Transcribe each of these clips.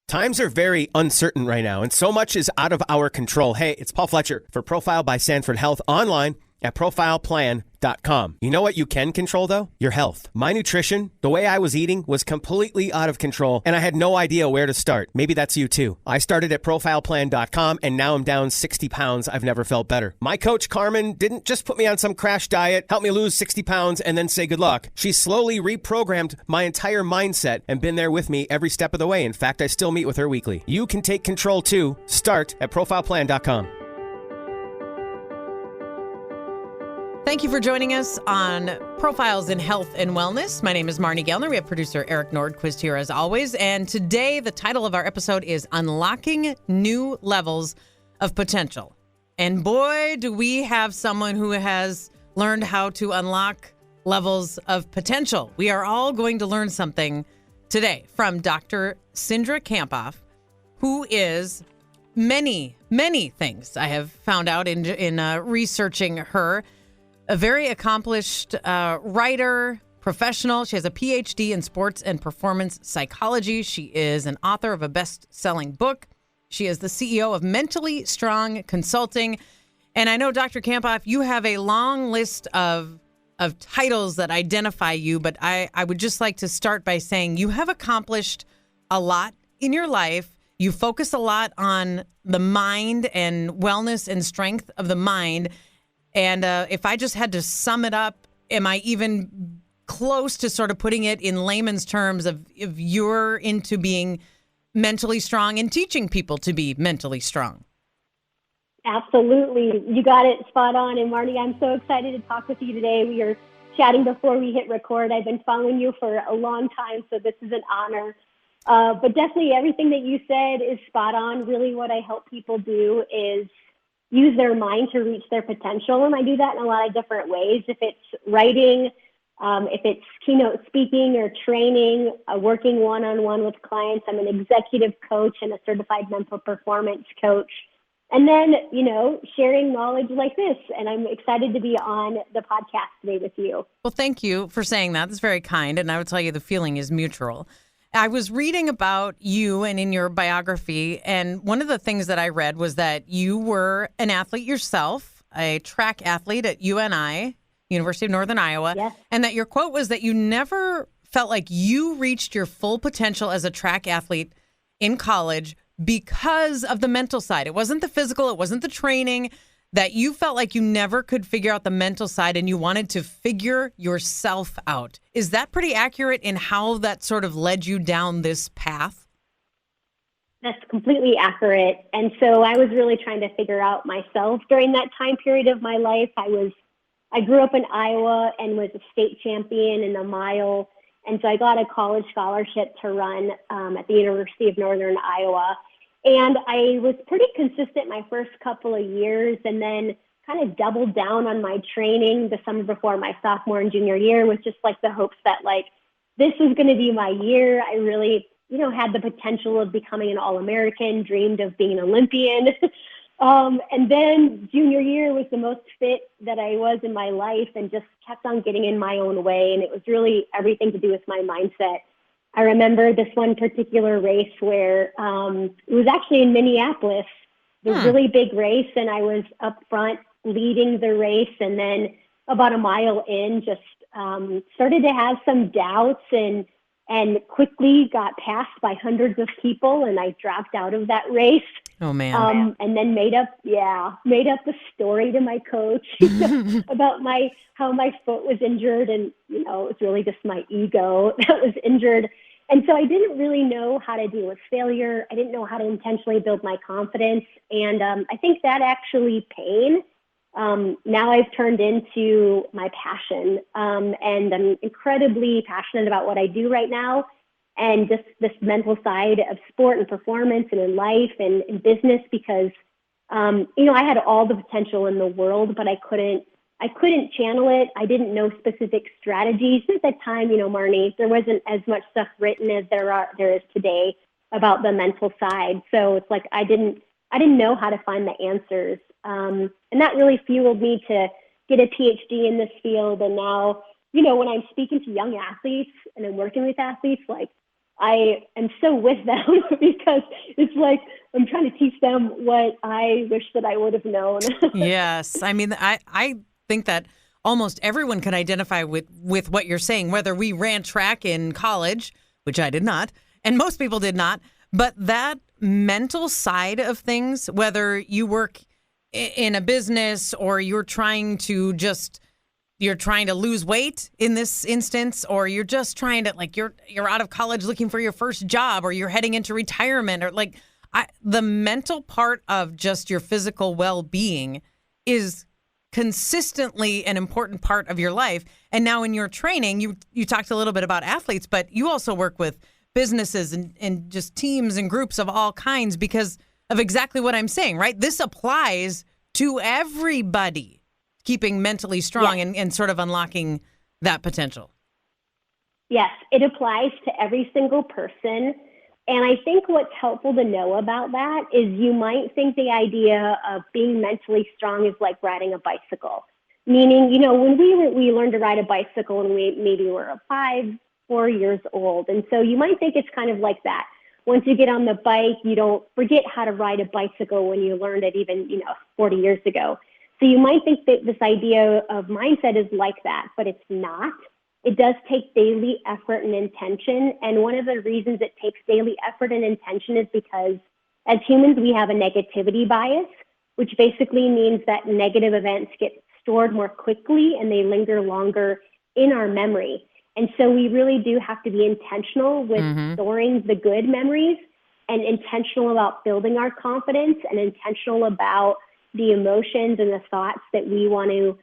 Times are very uncertain right now, and so much is out of our control. Hey, it's Paul Fletcher for Profile by Sanford Health online at profileplan.com. You know what you can control, though? Your health. My nutrition, the way I was eating, was completely out of control, and I had no idea where to start. Maybe that's you, too. I started at profileplan.com, and now I'm down 60 pounds. I've never felt better. My coach, Carmen, didn't just put me on some crash diet, help me lose 60 pounds, and then say good luck. She slowly reprogrammed my entire mindset and been there with me every step of the way. In fact, I still meet with her weekly. You can take control, too. Start at profileplan.com. Thank you for joining us on Profiles in Health and Wellness. My name is Marney Gellner. We have producer Eric Nordquist here as always. And today, the title of our episode is Unlocking New Levels of Potential. And boy, do we have someone who has learned how to unlock levels of potential. We are all going to learn something today from Dr. Cindra Kamphoff, who is many things I have found out in researching her. A very accomplished writer, professional. She has a PhD in sports and performance psychology. She is an author of a best-selling book. She is the CEO of Mentally Strong Consulting. And I know, Dr. Kamphoff, you have a long list of titles that identify you, but I would just like to start by saying you have accomplished a lot in your life. You focus a lot on the mind and wellness and strength of the mind. And if I just had to sum it up, am I even close to sort of putting it in layman's terms of if you're into being mentally strong and teaching people to be mentally strong? Absolutely. You got it spot on. And Marty, I'm so excited to talk with you today. We are chatting before we hit record. I've been following you for a long time, so this is an honor. But definitely everything that you said is spot on. Really what I help people do is use their mind to reach their potential. And I do that in a lot of different ways. If it's writing, if it's keynote speaking or training, working one-on-one with clients. I'm an executive coach and a certified mental performance coach. And then, sharing knowledge like this. And I'm excited to be on the podcast today with you. Well, thank you for saying that. That's very kind. And I would tell you the feeling is mutual. I was reading about you and in your biography, and one of the things that I read was that you were an athlete yourself, a track athlete at UNI, University of Northern Iowa, yes. And that your quote was that you never felt like you reached your full potential as a track athlete in college because of the mental side. It wasn't the physical, it wasn't the training, that you felt like you never could figure out the mental side and you wanted to figure yourself out. Is that pretty accurate in how that sort of led you down this path? That's completely accurate. And so I was really trying to figure out myself during that time period of my life. I grew up in Iowa and was a state champion in the mile. And so I got a college scholarship to run at the University of Northern Iowa. And I was pretty consistent my first couple of years and then kind of doubled down on my training the summer before my sophomore and junior year with just like the hopes that like this was going to be my year. I really, had the potential of becoming an All-American, dreamed of being an Olympian. And then junior year was the most fit that I was in my life and just kept on getting in my own way. And it was really everything to do with my mindset. I remember this one particular race where it was actually in Minneapolis, the really big race, and I was up front leading the race, and then about a mile in, just started to have some doubts and quickly got passed by hundreds of people, and I dropped out of that race. Oh man! And then made up a story to my coach about how my foot was injured, and it was really just my ego that was injured. And so I didn't really know how to deal with failure. I didn't know how to intentionally build my confidence, and I think that actually pain now I've turned into my passion, and I'm incredibly passionate about what I do right now. And just this mental side of sport and performance and in life and in business, because, I had all the potential in the world, but I couldn't channel it. I didn't know specific strategies. At that time, Marnie, there wasn't as much stuff written as there is today about the mental side. So it's like, I didn't know how to find the answers. And that really fueled me to get a PhD in this field. And now, when I'm speaking to young athletes and I'm working with athletes, like, I am so with them because it's like I'm trying to teach them what I wish that I would have known. Yes. I mean, I think that almost everyone can identify with what you're saying, whether we ran track in college, which I did not, and most people did not. But that mental side of things, whether you work in a business or you're trying to lose weight in this instance, or you're just trying to, like, you're out of college looking for your first job, or you're heading into retirement, or the mental part of just your physical well-being is consistently an important part of your life. And now in your training, you talked a little bit about athletes, but you also work with businesses and just teams and groups of all kinds because of exactly what I'm saying, right? This applies to everybody, keeping mentally strong and sort of unlocking that potential. Yes, it applies to every single person. And I think what's helpful to know about that is you might think the idea of being mentally strong is like riding a bicycle. Meaning, when we learned to ride a bicycle when we maybe were 4 years old. And so you might think it's kind of like that. Once you get on the bike, you don't forget how to ride a bicycle when you learned it even, 40 years ago. So you might think that this idea of mindset is like that, but it's not. It does take daily effort and intention. And one of the reasons it takes daily effort and intention is because as humans, we have a negativity bias, which basically means that negative events get stored more quickly and they linger longer in our memory. And so we really do have to be intentional with storing the good memories and intentional about building our confidence and intentional about the emotions and the thoughts that we want to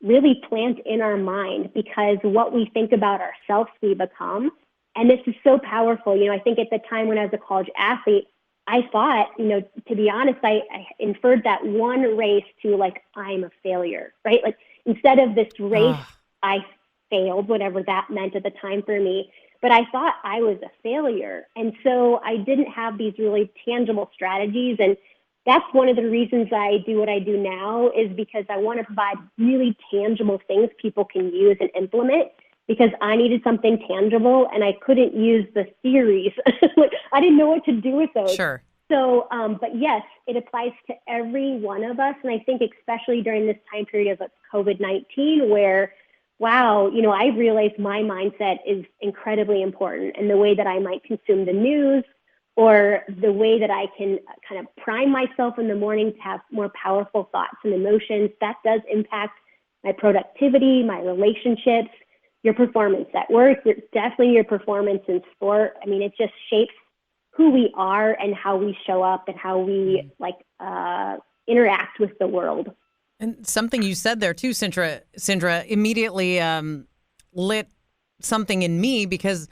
really plant in our mind, because what we think about ourselves, we become. And this is so powerful. I think at the time when I was a college athlete, I thought, to be honest, I inferred that one race to like, I'm a failure, right? Like instead of this race, I failed, whatever that meant at the time for me. But I thought I was a failure. And so I didn't have these really tangible strategies. And that's one of the reasons I do what I do now, is because I want to provide really tangible things people can use and implement, because I needed something tangible and I couldn't use the theories. I didn't know what to do with those. Sure. So, but yes, it applies to every one of us. And I think especially during this time period of COVID-19 where, wow, I realized my mindset is incredibly important, and the way that I might consume the news or the way that I can kind of prime myself in the morning to have more powerful thoughts and emotions, that does impact my productivity, my relationships, your performance at work, definitely your performance in sport. I mean, it just shapes who we are and how we show up and how we interact with the world. And something you said there too, Cindra, immediately lit something in me, because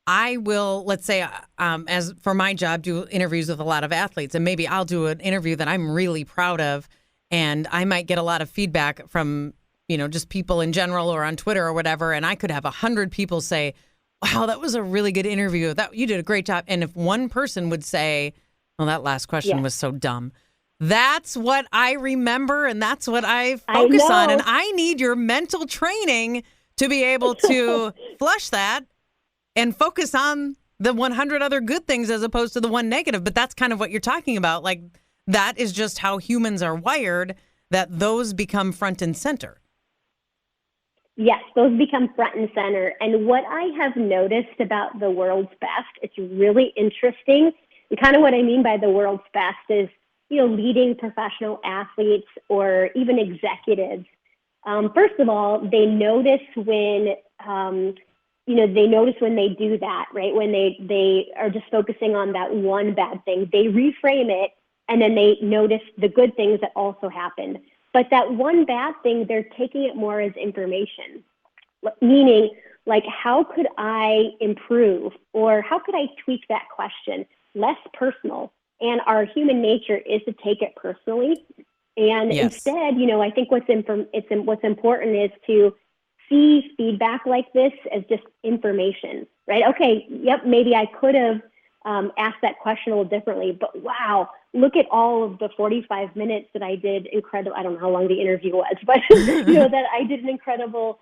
I will, let's say, as for my job, do interviews with a lot of athletes, and maybe I'll do an interview that I'm really proud of, and I might get a lot of feedback from, just people in general or on Twitter or whatever, and I could have 100 people say, wow, that was a really good interview. You did a great job. And if one person would say, well, that last question was so dumb, that's what I remember, and that's what I focus on. And I need your mental training to be able to flush that and focus on the 100 other good things as opposed to the one negative. But that's kind of what you're talking about. Like, that is just how humans are wired, that those become front and center. Yes, those become front and center. And what I have noticed about the world's best, it's really interesting. And kind of what I mean by the world's best is, leading professional athletes or even executives. First of all, they notice when they do that, right? When they are just focusing on that one bad thing, they reframe it, and then they notice the good things that also happened. But that one bad thing, they're taking it more as information, meaning like, how could I improve, or how could I tweak that question? Less personal. And our human nature is to take it personally. And instead, I think what's important is to see feedback like this as just information, right? Okay, yep, maybe I could have asked that question a little differently, but wow, look at all of the 45 minutes that I did incredible. I don't know how long the interview was, but that I did an incredible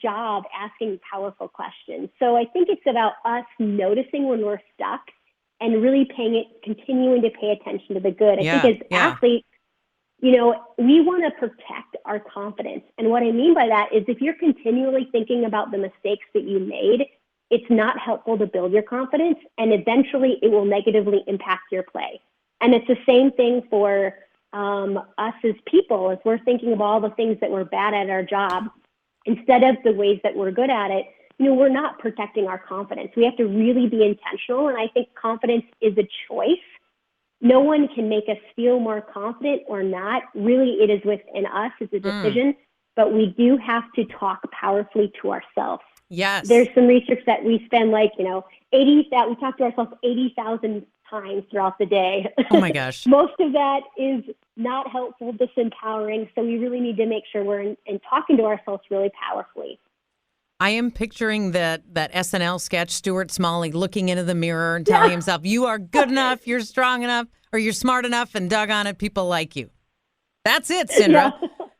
job asking powerful questions. So I think it's about us noticing when we're stuck and really continuing to pay attention to the good. I think as athletes, we want to protect our confidence. And what I mean by that is if you're continually thinking about the mistakes that you made, it's not helpful to build your confidence, and eventually it will negatively impact your play. And it's the same thing for us as people. If we're thinking of all the things that we're bad at our job, instead of the ways that we're good at it, we're not protecting our confidence. We have to really be intentional. And I think confidence is a choice. No one can make us feel more confident or not. Really, it is within us. It's a decision. But we do have to talk powerfully to ourselves. Yes. There's some research that we spend we talk to ourselves 80,000 times throughout the day. Oh my gosh. Most of that is not helpful, disempowering. So we really need to make sure we're in talking to ourselves really powerfully. I am picturing that SNL sketch, Stuart Smalley looking into the mirror and telling himself, you are good enough, you're strong enough, or you're smart enough, and doggone it, people like you. That's it, Syndra.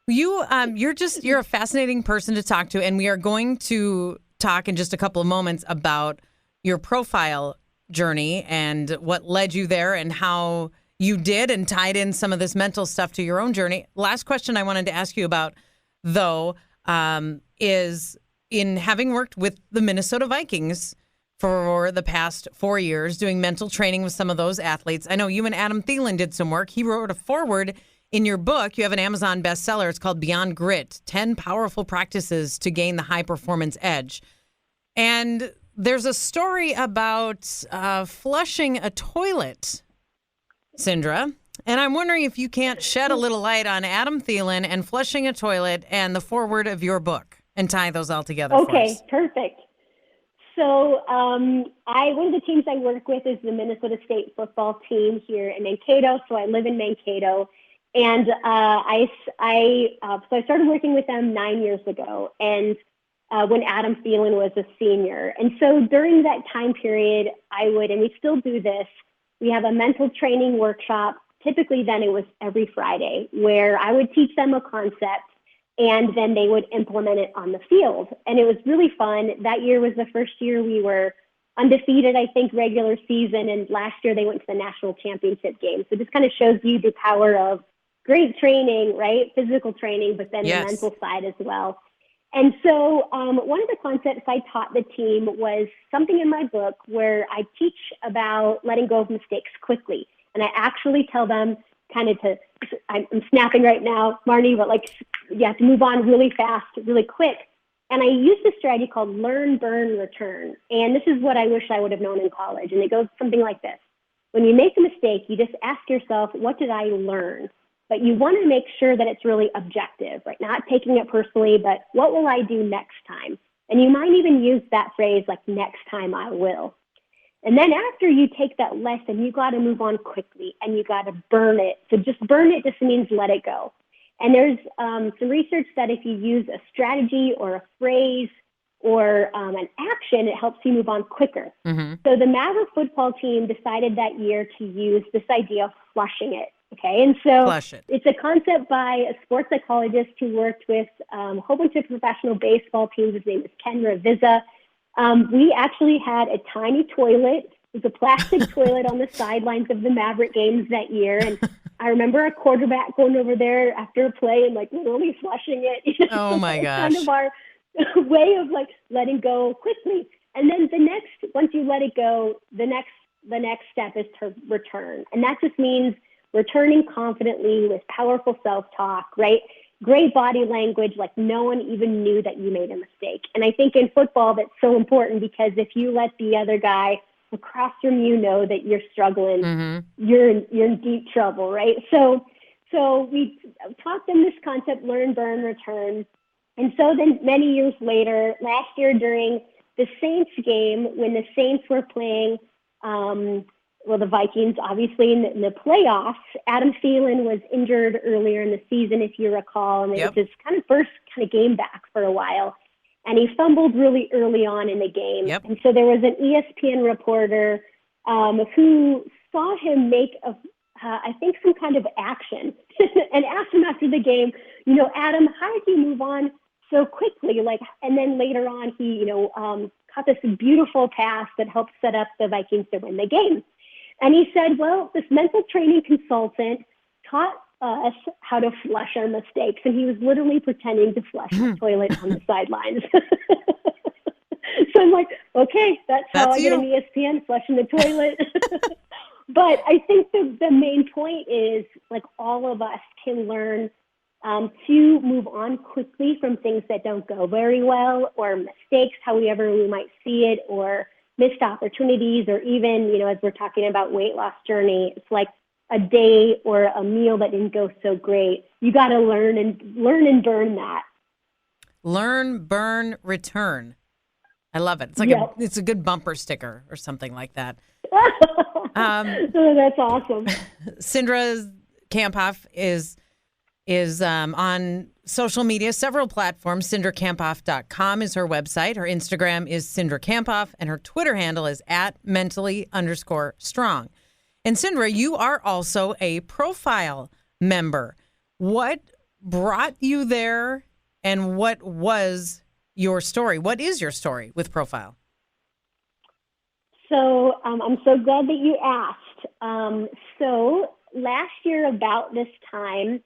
Yeah. You're a fascinating person to talk to, and we are going to talk in just a couple of moments about your profile journey and what led you there and how you did and tied in some of this mental stuff to your own journey. Last question I wanted to ask you about, though, is in having worked with the Minnesota Vikings for the past 4 years, doing mental training with some of those athletes. I know you and Adam Thielen did some work. He wrote a foreword in your book. You have an Amazon bestseller. It's called Beyond Grit, 10 Powerful Practices to Gain the High Performance Edge. And there's a story about flushing a toilet, Syndra. And I'm wondering if you can't shed a little light on Adam Thielen and flushing a toilet and the foreword of your book and tie those all together for us. Okay, perfect. So one of the teams I work with is the Minnesota State football team here in Mankato. So I live in Mankato. And I started working with them 9 years ago, and when Adam Thielen was a senior. And so during that time period, and we still do this, we have a mental training workshop. Typically then it was every Friday, where I would teach them a concept and then they would implement it on the field. And it was really fun. That year was the first year we were undefeated, I think, regular season. And last year they went to the national championship game. So this kind of shows you the power of great training, right? Physical training, but then the mental side as well. And so one of the concepts I taught the team was something in my book where I teach about letting go of mistakes quickly. And I actually tell them I'm snapping right now, Marty, but you have to move on really fast, really quick. And I use this strategy called learn, burn, return. And this is what I wish I would have known in college. And it goes something like this. When you make a mistake, you just ask yourself, what did I learn? But you want to make sure that it's really objective, right? Not taking it personally, but what will I do next time? And you might even use that phrase like next time I will. And then after you take that lesson, you got to move on quickly and you got to burn it. So just burn it just means let it go. And there's some research that if you use a strategy or a phrase or an action, it helps you move on quicker. Mm-hmm. So the Maverick football team decided that year to use this idea of flushing it. Okay, and so it's a concept by a sports psychologist who worked with a whole bunch of professional baseball teams. His name is Ken Ravizza. We actually had a tiny toilet. It was a plastic toilet on the sidelines of the Maverick games that year. And I remember a quarterback going over there after a play and literally flushing it. Oh my gosh. Kind of our way of letting go quickly. And then once you let it go, the next step is to return. And that just means returning confidently with powerful self-talk, right? Great body language, like no one even knew that you made a mistake. And I think in football, that's so important because if you let the other guy across from you know that you're struggling, mm-hmm. you're in deep trouble, right? So we taught them this concept, learn, burn, return. And so then many years later, last year during the Saints game, when the Saints were playing the Vikings, obviously, in the playoffs, Adam Thielen was injured earlier in the season, if you recall, and it was his first game back for a while. And he fumbled really early on in the game. Yep. And so there was an ESPN reporter who saw him make, some kind of action and asked him after the game, Adam, how did you move on so quickly, like, and then later on, he, caught this beautiful pass that helped set up the Vikings to win the game. And he said, well, this mental training consultant taught us how to flush our mistakes. And he was literally pretending to flush the toilet on the sidelines. So I'm like, okay, that's how I get on ESPN, flushing the toilet. But I think the main point is, like, all of us can learn to move on quickly from things that don't go very well, or mistakes, however we might see it, or missed opportunities, or even, as we're talking about weight loss journey, it's like a day or a meal that didn't go so great. You got to learn and burn that. Learn, burn, return. I love it. It's like it's a good bumper sticker or something like that. That's awesome. Cindra Kamphoff is on social media, several platforms. CindraKamphoff.com is her website. Her Instagram is Cindra Kamphoff, and her Twitter handle is @mentally_strong. And Cindra, you are also a Profile member. What brought you there, and what was your story? What is your story with Profile? So I'm so glad that you asked. So last year about this time,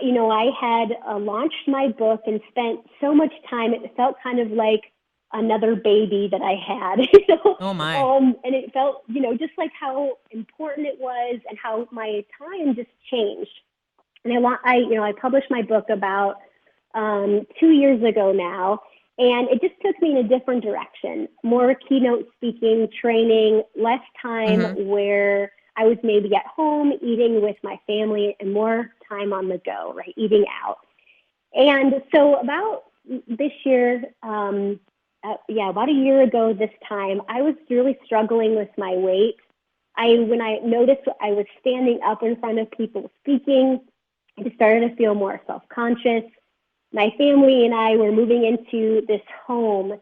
I had launched my book and spent so much time. It felt kind of like another baby that I had. Oh my! And it felt, just like how important it was, and how my time just changed. And I published my book about 2 years ago now, and it just took me in a different direction. More keynote speaking, training, less time where I was maybe at home eating with my family, and more time on the go, right? Eating out. And so about this year, about a year ago this time, I was really struggling with my weight. When I noticed I was standing up in front of people speaking, I just started to feel more self-conscious. My family and I were moving into this home,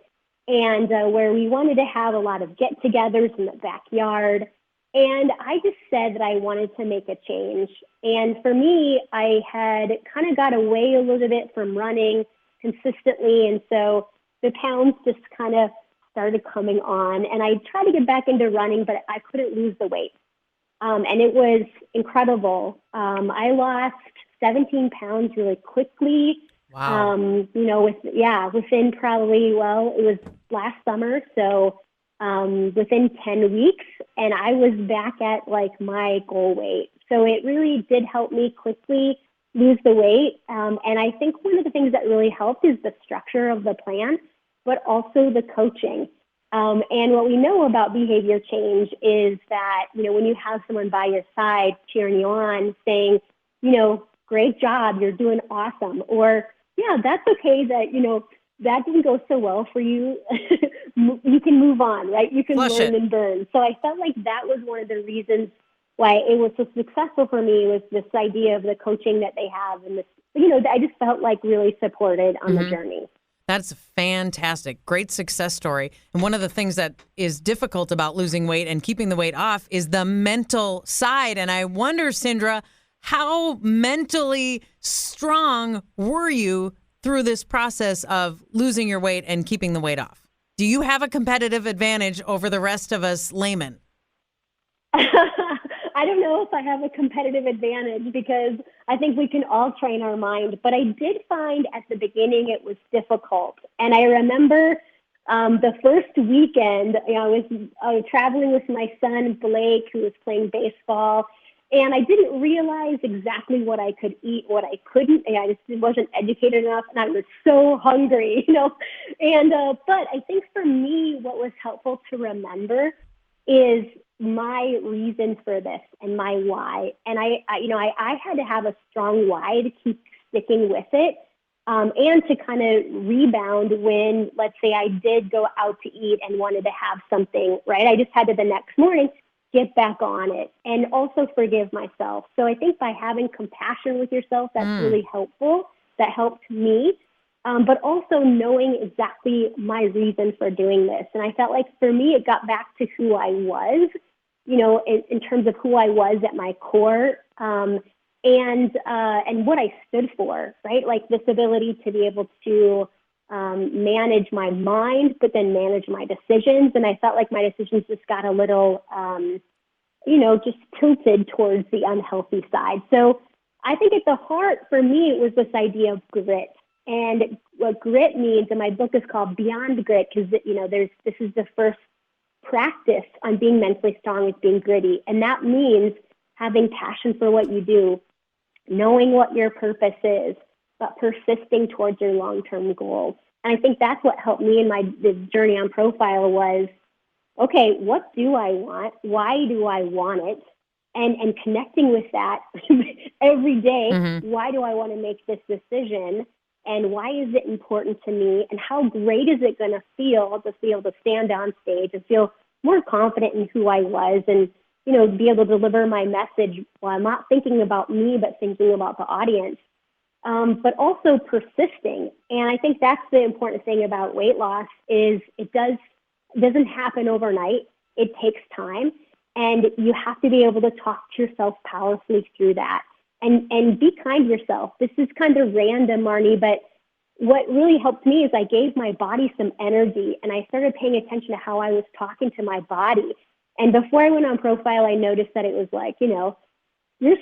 and where we wanted to have a lot of get-togethers in the backyard. And I just said that I wanted to make a change. And for me, I had kind of got away a little bit from running consistently. And so the pounds just kind of started coming on. And I tried to get back into running, but I couldn't lose the weight. And it was incredible. I lost 17 pounds really quickly. Wow. Within probably, it was last summer. So within 10 weeks, and I was back at like my goal weight. So it really did help me quickly lose the weight. And I think one of the things that really helped is the structure of the plan, but also the coaching. And what we know about behavior change is that, when you have someone by your side cheering you on, saying, great job, you're doing awesome. Or, yeah, that's okay that, that didn't go so well for you. You can move on, right? You can learn and burn. So I felt like that was one of the reasons why it was so successful for me, was this idea of the coaching that they have. And this, I just felt like really supported on the journey. That's fantastic. Great success story. And one of the things that is difficult about losing weight and keeping the weight off is the mental side. And I wonder, Cindra, how mentally strong were you through this process of losing your weight and keeping the weight off? Do you have a competitive advantage over the rest of us laymen? I don't know if I have a competitive advantage, because I think we can all train our mind. But I did find at the beginning it was difficult. And I remember the first weekend, I was traveling with my son, Blake, who was playing baseball. And I didn't realize exactly what I could eat, what I couldn't. And I just wasn't educated enough, and I was so hungry, And but I think for me, what was helpful to remember is my reason for this and my why. And I had to have a strong why to keep sticking with it, and to kind of rebound when, let's say, I did go out to eat and wanted to have something, right? I just had to the next morning get back on it, and also forgive myself. So I think by having compassion with yourself, that's really helpful. That helped me. But also knowing exactly my reason for doing this. And I felt like for me, it got back to who I was, in terms of who I was at my core. and what I stood for, right? Like this ability to be able to manage my mind, but then manage my decisions. And I felt like my decisions just got a little, just tilted towards the unhealthy side. So I think at the heart for me, it was this idea of grit. And what grit means, and my book is called Beyond Grit, because, this is the first practice on being mentally strong is being gritty. And that means having passion for what you do, knowing what your purpose is, but persisting towards your long-term goals. And I think that's what helped me in the journey on Profile was, okay, what do I want? Why do I want it? And connecting with that every day. Mm-hmm. Why do I want to make this decision? And why is it important to me? And how great is it going to feel to be able to stand on stage and feel more confident in who I was and, be able to deliver my message while I'm not thinking about me, but thinking about the audience. But also persisting. And I think that's the important thing about weight loss is it doesn't happen overnight. It takes time. And you have to be able to talk to yourself powerfully through that. And be kind to yourself. This is kind of random, Marnie, but what really helped me is I gave my body some energy and I started paying attention to how I was talking to my body. And before I went on Profile, I noticed that it was like, you're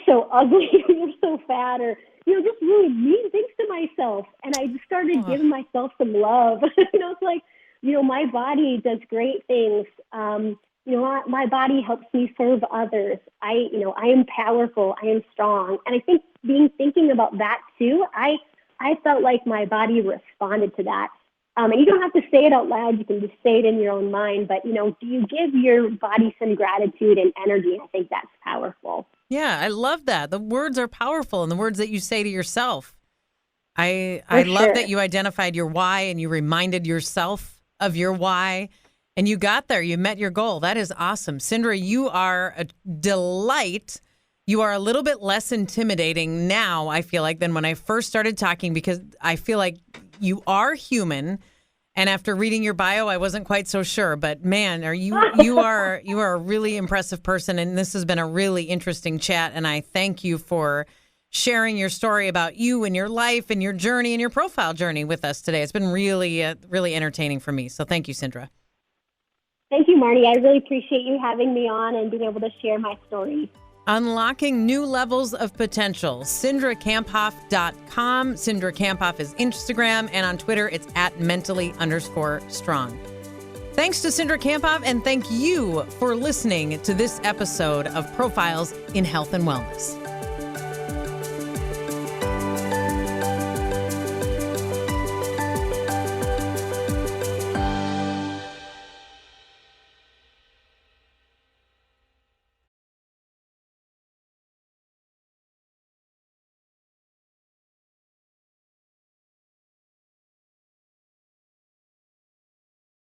so ugly, you're so fat, or, just really mean things to myself. And I just started giving myself some love. It's like, my body does great things. My body helps me serve others. I am powerful. I am strong. And I think thinking about that too, I felt like my body responded to that. And you don't have to say it out loud. You can just say it in your own mind. But, do you give your body some gratitude and energy? I think that's powerful. Yeah, I love that. The words are powerful and the words that you say to yourself. I love that you identified your why and you reminded yourself of your why. And you got there. You met your goal. That is awesome. Cindra, you are a delight. You are a little bit less intimidating now, I feel like, than when I first started talking, because I feel like you are human. And after reading your bio, I wasn't quite so sure. But man, you are a really impressive person. And this has been a really interesting chat. And I thank you for sharing your story about you and your life and your journey and your profile journey with us today. It's been really, really entertaining for me. So thank you, Cindra. Thank you, Marty. I really appreciate you having me on and being able to share my story. Unlocking new levels of potential. CindraKamphoff.com. Syndra Kamphoff is Instagram, and on Twitter, it's @mentally_strong. Thanks to Cindra Kamphoff, and thank you for listening to this episode of Profiles in Health and Wellness.